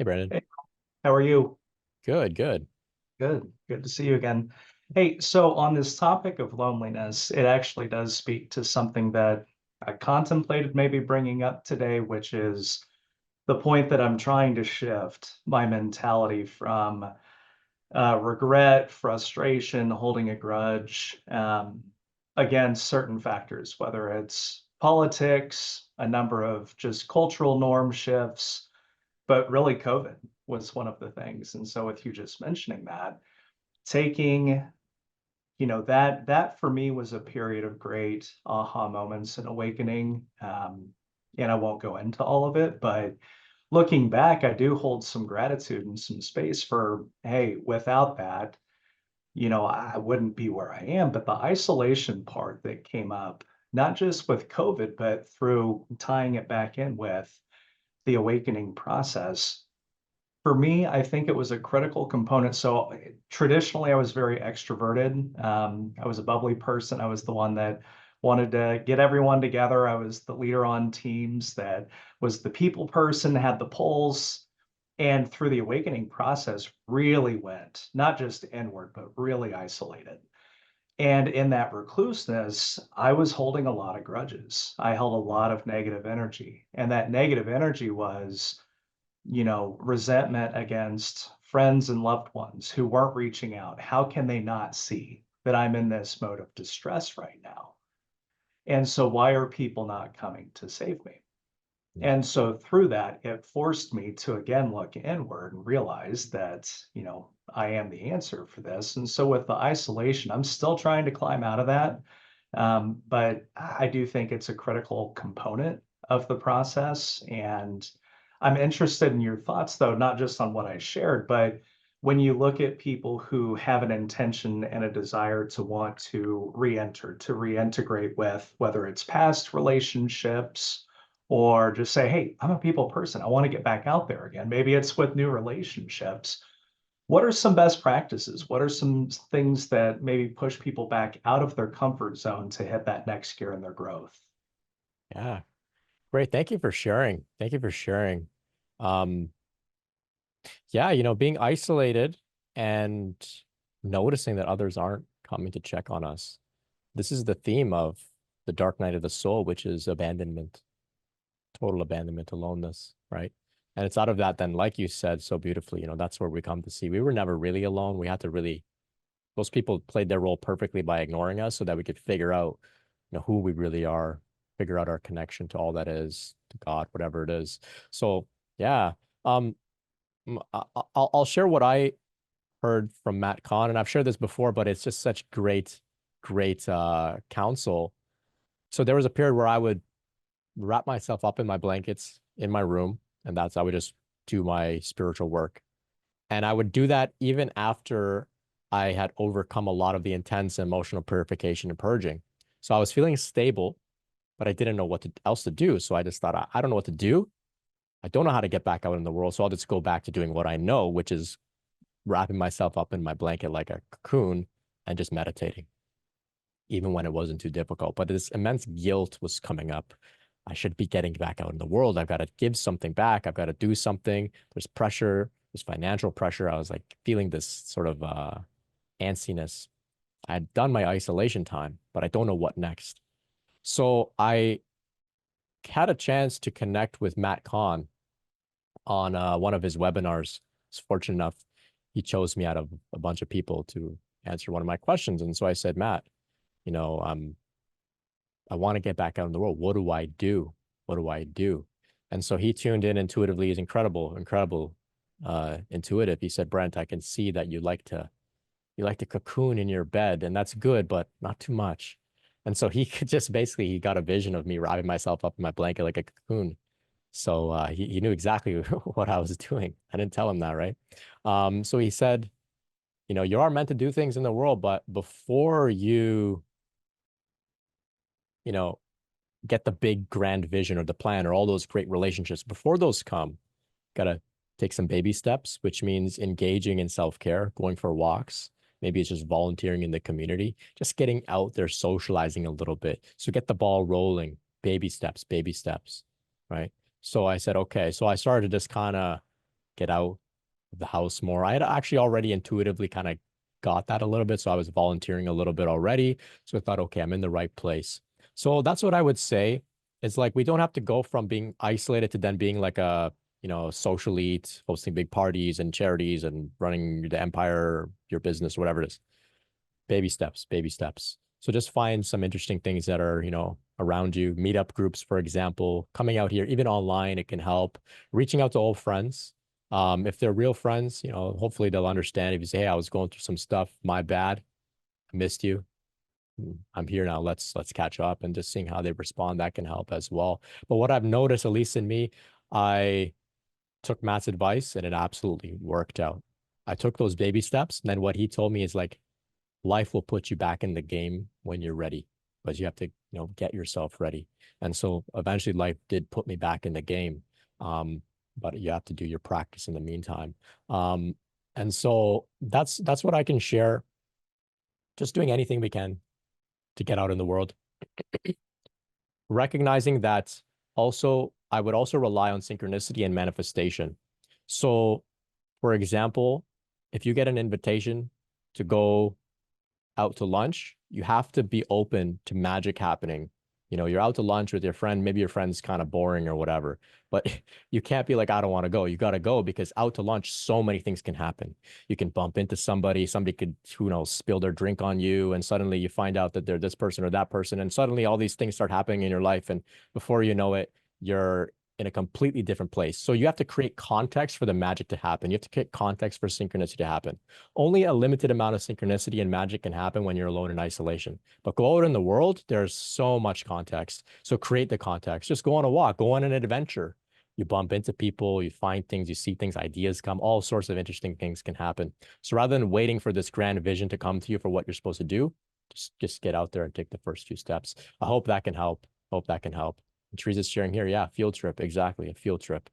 Hey, Brandon. Hey, how are you? Good, good. Good. Good to see you again. Hey, so on this topic of loneliness, it actually does speak to something that I contemplated maybe bringing up today, which is the point that I'm trying to shift my mentality from regret, frustration, holding a grudge against certain factors, whether it's politics, a number of just cultural norm shifts, but really COVID was one of the things. And so with you just mentioning that, taking, that for me was a period of great aha moments and awakening. And I won't go into all of it, but looking back, I do hold some gratitude and some space for, hey, without that, I wouldn't be where I am. But the isolation part that came up, not just with COVID, but through tying it back in with the awakening process, for me, I think it was a critical component. So traditionally, I was very extroverted. I was a bubbly person. I was the one that wanted to get everyone together. I was the leader on teams that was the people person, had the pulse. And through the awakening process, really went not just inward, but really isolated. And in that recluseness, I was holding a lot of grudges. I held a lot of negative energy. And that negative energy was resentment against friends and loved ones who weren't reaching out. How can they not see that I'm in this mode of distress right now? And so, why are people not coming to save me? Yeah. And so, through that, it forced me to again look inward and realize that, I am the answer for this. And so, with the isolation, I'm still trying to climb out of that. But I do think it's a critical component of the process. And I'm interested in your thoughts, though, not just on what I shared, but when you look at people who have an intention and a desire to want to re-enter, to reintegrate with whether it's past relationships or just say, hey, I'm a people person. I want to get back out there again. Maybe it's with new relationships. What are some best practices? What are some things that maybe push people back out of their comfort zone to hit that next gear in their growth? Yeah. Great. Thank you for sharing. Thank you for sharing. Um, yeah, being isolated and noticing that others aren't coming to check on us. This is the theme of the dark night of the soul, which is abandonment, total abandonment, aloneness, right? And it's out of that, then, like you said so beautifully, that's where we come to see we were never really alone. We had to really, those people played their role perfectly by ignoring us so that we could figure out, who we really are, figure out our connection to all that is, to God, whatever it is. So yeah, um, I'll share what I heard from Matt Kahn, and I've shared this before, but it's just such great counsel. So there was a period where I would wrap myself up in my blankets in my room, and I would just do my spiritual work. And I would do that even after I had overcome a lot of the intense emotional purification and purging. So I was feeling stable, but I didn't know what else to do. So I just thought, I don't know what to do. I don't know how to get back out in the world. So I'll just go back to doing what I know, which is wrapping myself up in my blanket like a cocoon and just meditating, even when it wasn't too difficult. But this immense guilt was coming up. I should be getting back out in the world. I've got to give something back. I've got to do something. There's pressure, there's financial pressure. I was like feeling this sort of antsiness. I had done my isolation time, but I don't know what next. So I had a chance to connect with Matt Kahn on one of his webinars. I was fortunate enough, he chose me out of a bunch of people to answer one of my questions. And so I said, Matt, you know, um, I want to get back out in the world. What do I do? What do I do? And so he tuned in intuitively. He's incredible, intuitive. He said, Brent, I can see that you like to cocoon in your bed, and that's good, but not too much. And so he could just basically, he got a vision of me wrapping myself up in my blanket like a cocoon. So he knew exactly what I was doing. I didn't tell him that, right? So he said, you are meant to do things in the world, but before you know, get the big grand vision or the plan or all those great relationships, before those come, gotta take some baby steps, which means engaging in self-care, going for walks. Maybe it's just volunteering in the community, just getting out there, socializing a little bit. So get the ball rolling, baby steps, right? So I said, okay. So I started to just kind of get out of the house more. I had actually already intuitively kind of got that a little bit. So I was volunteering a little bit already. So I thought, okay, I'm in the right place. So that's what I would say. It's like we don't have to go from being isolated to then being like a, social elite, hosting big parties and charities and running the empire, your business, whatever it is. Baby steps, baby steps. So just find some interesting things that are, around you. Meetup groups, for example, coming out here, even online, it can help. Reaching out to old friends. If they're real friends, hopefully they'll understand if you say, hey, I was going through some stuff, my bad. I missed you. I'm here now. Let's catch up, and just seeing how they respond, that can help as well. But what I've noticed, at least in me, I took Matt's advice and it absolutely worked out. I took those baby steps, and then what he told me is like, life will put you back in the game when you're ready, but you have to, get yourself ready. And so eventually life did put me back in the game. But you have to do your practice in the meantime. And so that's what I can share. Just doing anything we can to get out in the world. Recognizing that also, I would also rely on synchronicity and manifestation. So, for example, if you get an invitation to go out to lunch, you have to be open to magic happening. You're out to lunch with your friend, maybe your friend's kind of boring or whatever, but you can't be like, I don't want to go. You got to go, because out to lunch, so many things can happen. You can bump into somebody could, who knows, spill their drink on you, and suddenly you find out that they're this person or that person, and suddenly all these things start happening in your life, and before you know it, you're in a completely different place. So you have to create context for the magic to happen. You have to create context for synchronicity to happen. Only a limited amount of synchronicity and magic can happen when you're alone in isolation. But go out in the world, there's so much context. So create the context. Just go on a walk, go on an adventure. You bump into people, you find things, you see things, ideas come, all sorts of interesting things can happen. So rather than waiting for this grand vision to come to you for what you're supposed to do, just get out there and take the first few steps. I hope that can help. Hope that can help. And Teresa's sharing here. Yeah, field trip. Exactly. A field trip.